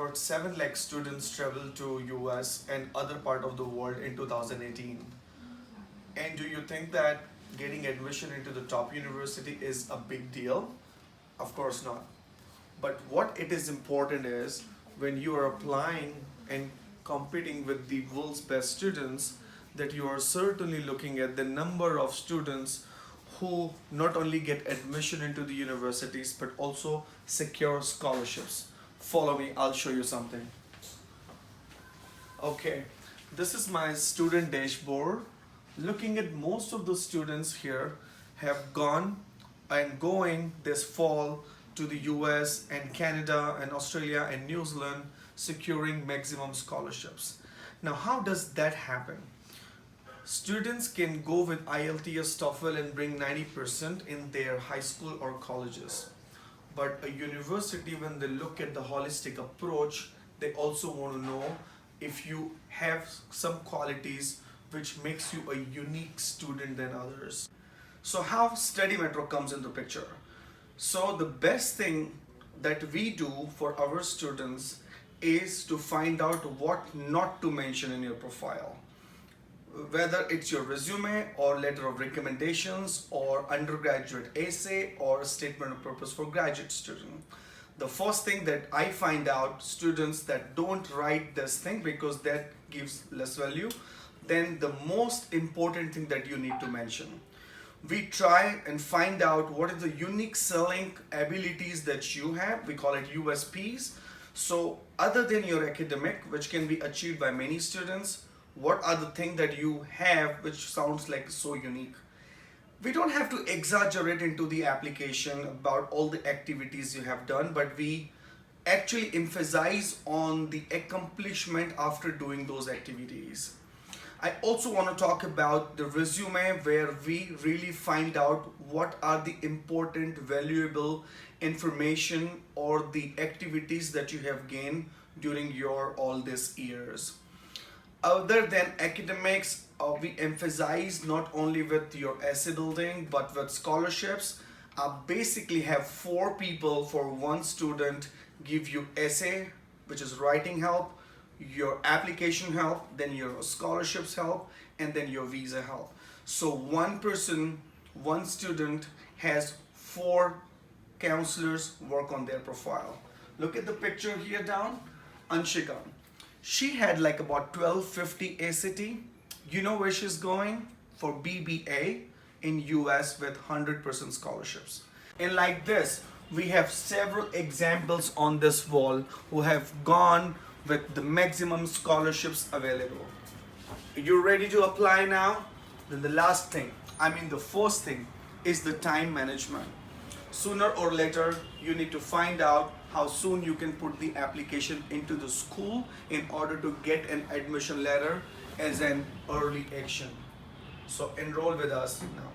about 7 lakh students traveled to US and other part of the world in 2018. And do you think that getting admission into the top university is a big deal? Of course not. But what it is important is when you are applying and competing with the world's best students, that you are certainly looking at the number of students who not only get admission into the universities but also secure scholarships. Follow me, I'll show you something. Okay, this is my student dashboard. Looking at most of the students here have gone and going this fall to the US and Canada and Australia and New Zealand securing maximum scholarships. Now, how does that happen? Students can go with IELTS, TOEFL and bring 90% in their high school or colleges. But a university, when they look at the holistic approach, they also want to know if you have some qualities which makes you a unique student than others. So how StudyMetro comes into picture? So the best thing that we do for our students is to find out what not to mention in your profile. Whether it's your resume or letter of recommendations or undergraduate essay or a statement of purpose for graduate student. The first thing that I find out students that don't write this thing because that gives less value, then the most important thing that you need to mention. We try and find out what is the unique selling abilities that you have. We call it USPs. So other than your academic, which can be achieved by many students, what are the things that you have which sounds like so unique? We don't have to exaggerate into the application about all the activities you have done, but we actually emphasize on the accomplishment after doing those activities. I also want to talk about the resume where we really find out what are the important, valuable information or the activities that you have gained during your all these years. Other than academics, we emphasize not only with your essay building but with scholarships. Basically have 4 people for 1 student give you essay, which is writing help, your application help, then your scholarships help, and then your visa help. So 1 person, 1 student has 4 counselors work on their profile. Look at the picture here down. Anshika. She had like about 1250 ACT. You know where she's going? For BBA in US with 100% scholarships. And like this, we have several examples on this wall who have gone with the maximum scholarships available. You ready to apply now? Then the last thing, the first thing is the time management. Sooner or later, you need to find out how soon you can put the application into the school in order to get an admission letter as an early action. So enroll with us now.